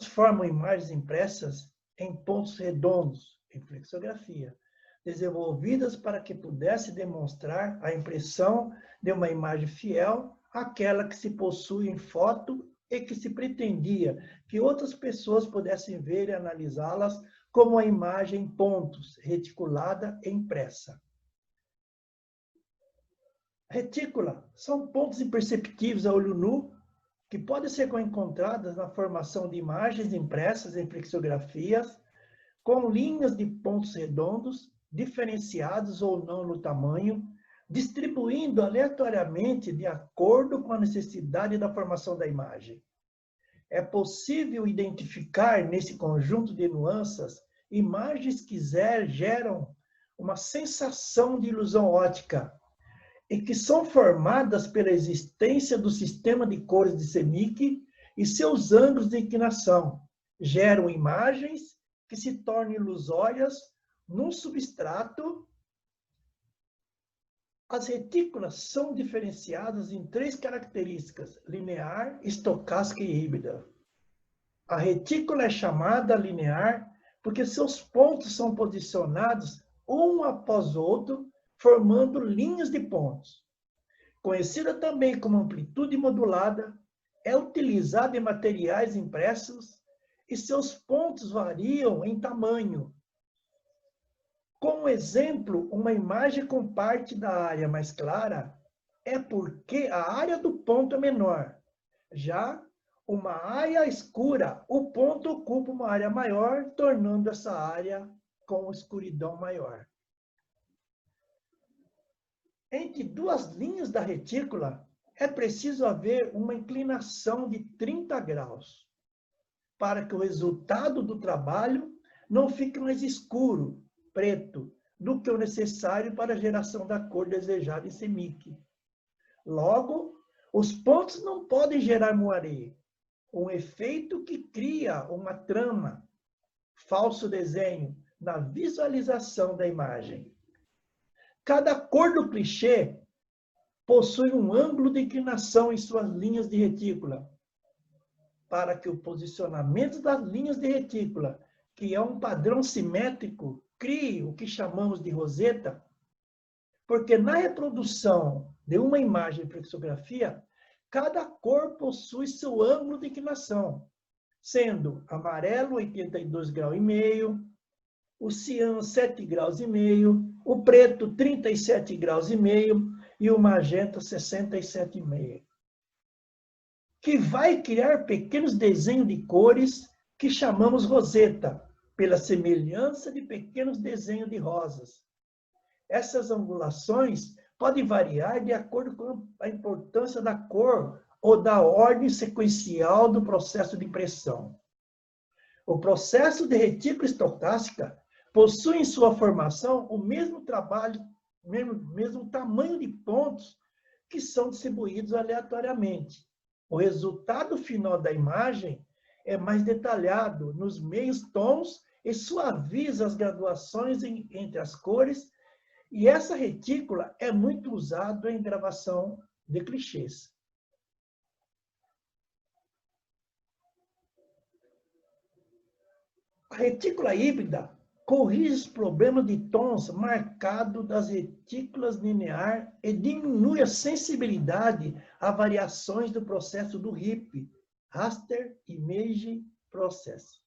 transformam imagens impressas em pontos redondos, em flexografia, desenvolvidas para que pudesse demonstrar a impressão de uma imagem fiel àquela que se possui em foto e que se pretendia que outras pessoas pudessem ver e analisá-las como a imagem em pontos, reticulada e impressa. Retícula são pontos imperceptíveis a olho nu que podem ser encontradas na formação de imagens impressas em flexografias com linhas de pontos redondos, diferenciados ou não no tamanho, distribuindo aleatoriamente de acordo com a necessidade da formação da imagem. É possível identificar nesse conjunto de nuances imagens que geram uma sensação de ilusão óptica e que são formadas pela existência do sistema de cores de CMYK e seus ângulos de inclinação. Geram imagens que se tornam ilusórias num substrato. As retículas são diferenciadas em 3 características: linear, estocástica e híbrida. A retícula é chamada linear porque seus pontos são posicionados um após o outro, formando linhas de pontos. Conhecida também como amplitude modulada, é utilizada em materiais impressos e seus pontos variam em tamanho. Como exemplo, uma imagem com parte da área mais clara é porque a área do ponto é menor. Já uma área escura, o ponto ocupa uma área maior, tornando essa área com escuridão maior. Entre 2 linhas da retícula, é preciso haver uma inclinação de 30 graus, para que o resultado do trabalho não fique mais escuro, preto, do que o necessário para a geração da cor desejada em CMYK. Logo, os pontos não podem gerar moiré, um efeito que cria uma trama, falso desenho, na visualização da imagem. Cada cor do clichê possui um ângulo de inclinação em suas linhas de retícula, para que o posicionamento das linhas de retícula, que é um padrão simétrico, crie o que chamamos de roseta, porque na reprodução de uma imagem em flexografia, cada cor possui seu ângulo de inclinação, sendo amarelo 82,5 graus, o cian 7,5 graus, o preto 37,5 graus e o magenta 67,5. Que vai criar pequenos desenhos de cores que chamamos roseta, pela semelhança de pequenos desenhos de rosas. Essas angulações podem variar de acordo com a importância da cor ou da ordem sequencial do processo de impressão. O processo de retícula estocástica possui em sua formação o mesmo tamanho de pontos que são distribuídos aleatoriamente. O resultado final da imagem é mais detalhado nos meios tons e suaviza as graduações entre as cores, e essa retícula é muito usada em gravação de clichês. A retícula híbrida corrige os problemas de tons marcados das retículas linear e diminui a sensibilidade a variações do processo do RIP, Raster Image Process.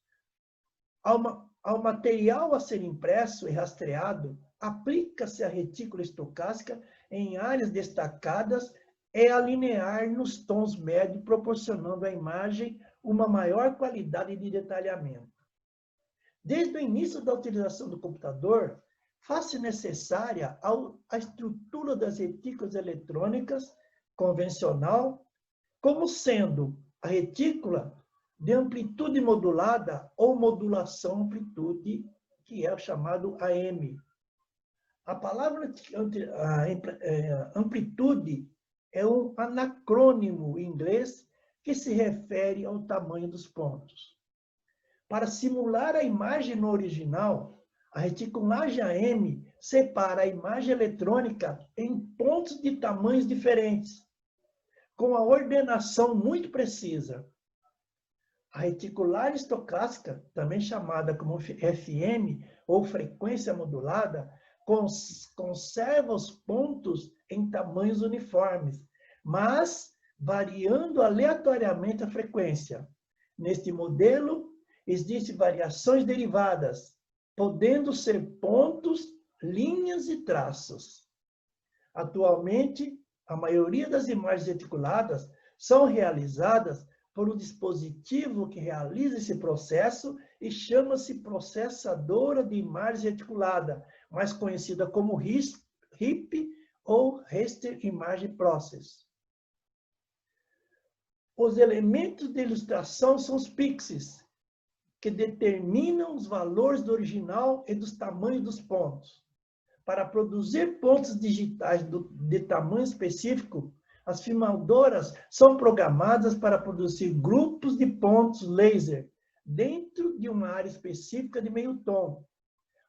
Ao material a ser impresso e rastreado, aplica-se a retícula estocástica em áreas destacadas e a linear nos tons médios, proporcionando à imagem uma maior qualidade de detalhamento. Desde o início da utilização do computador, faz-se necessária a estrutura das retículas eletrônicas convencional, como sendo a retícula de amplitude modulada ou modulação amplitude, que é o chamado AM. A palavra amplitude é um anacrônimo em inglês que se refere ao tamanho dos pontos. Para simular a imagem no original, a reticulagem AM separa a imagem eletrônica em pontos de tamanhos diferentes, com a ordenação muito precisa. A reticular estocástica, também chamada como FM, ou frequência modulada, conserva os pontos em tamanhos uniformes, mas variando aleatoriamente a frequência. Neste modelo, existem variações derivadas, podendo ser pontos, linhas e traços. Atualmente, a maioria das imagens reticuladas são realizadas por um dispositivo que realiza esse processo e chama-se processadora de imagem reticulada, mais conhecida como RIP ou Raster Image Process. Os elementos de ilustração são os pixels, que determinam os valores do original e dos tamanhos dos pontos. Para produzir pontos digitais de tamanho específico, as filmadoras são programadas para produzir grupos de pontos laser dentro de uma área específica de meio tom.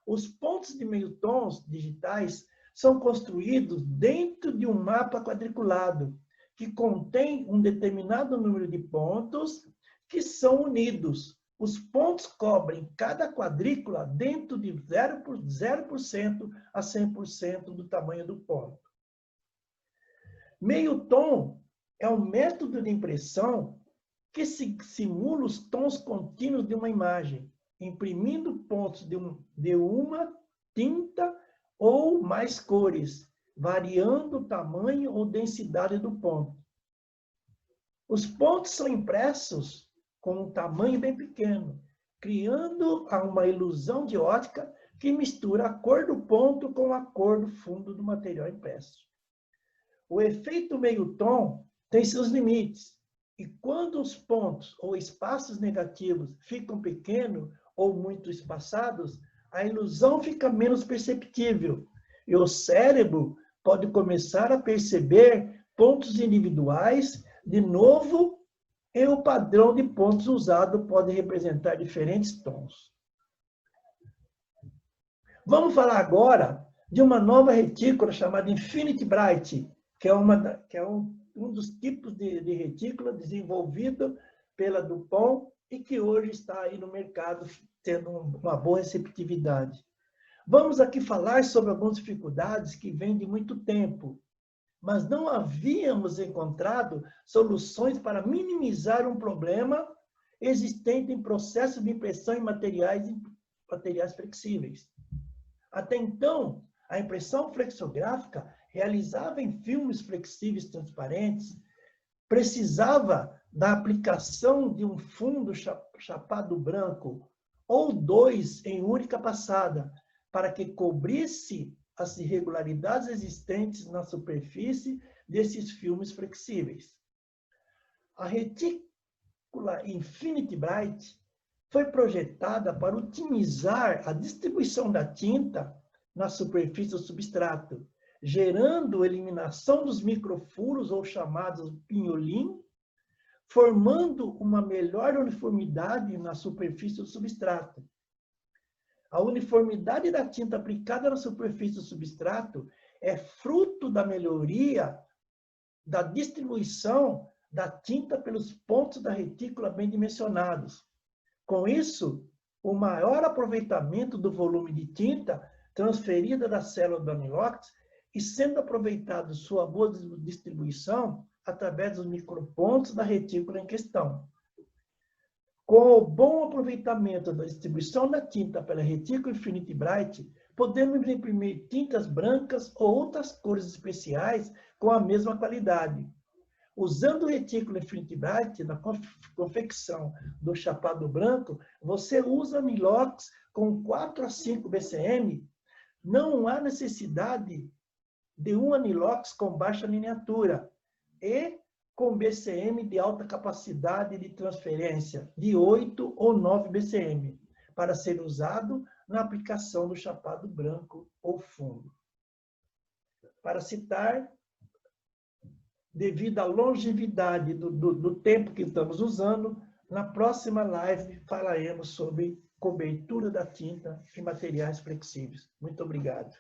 Os pontos de meio tons digitais são construídos dentro de um mapa quadriculado, que contém um determinado número de pontos que são unidos. Os pontos cobrem cada quadrícula dentro de 0% a 100% do tamanho do ponto. Meio tom é um método de impressão que simula os tons contínuos de uma imagem, imprimindo pontos de uma tinta ou mais cores, variando o tamanho ou densidade do ponto. Os pontos são impressos com um tamanho bem pequeno, criando uma ilusão de ótica que mistura a cor do ponto com a cor do fundo do material impresso. O efeito meio tom tem seus limites, e quando os pontos ou espaços negativos ficam pequenos ou muito espaçados, a ilusão fica menos perceptível, e o cérebro pode começar a perceber pontos individuais de novo, e o padrão de pontos usado pode representar diferentes tons. Vamos falar agora de uma nova retícula chamada Infinity Bright, que é um dos tipos de retícula desenvolvido pela Dupont e que hoje está aí no mercado tendo uma boa receptividade. Vamos aqui falar sobre algumas dificuldades que vêm de muito tempo, mas não havíamos encontrado soluções para minimizar um problema existente em processo de impressão em materiais flexíveis. Até então, a impressão flexográfica realizada em filmes flexíveis transparentes precisava da aplicação de um fundo chapado branco ou dois em única passada para que cobrisse as irregularidades existentes na superfície desses filmes flexíveis. A retícula Infinity Bright foi projetada para otimizar a distribuição da tinta na superfície do substrato, gerando eliminação dos microfuros, ou chamados pinholim, formando uma melhor uniformidade na superfície do substrato. A uniformidade da tinta aplicada na superfície do substrato é fruto da melhoria da distribuição da tinta pelos pontos da retícula bem dimensionados. Com isso, o maior aproveitamento do volume de tinta transferida da célula do anilox e sendo aproveitado sua boa distribuição através dos micropontos da retícula em questão. Com o bom aproveitamento da distribuição da tinta pela retícula Infinity Bright, podemos imprimir tintas brancas ou outras cores especiais com a mesma qualidade. Usando o retícula Infinity Bright na confecção do chapado branco, você usa anilox com 4 a 5 BCM. Não há necessidade de um anilox com baixa miniatura e com BCM de alta capacidade de transferência, de 8 ou 9 BCM, para ser usado na aplicação do chapado branco ou fundo. Para citar, devido à longevidade do tempo que estamos usando, na próxima live falaremos sobre cobertura da tinta em materiais flexíveis. Muito obrigado.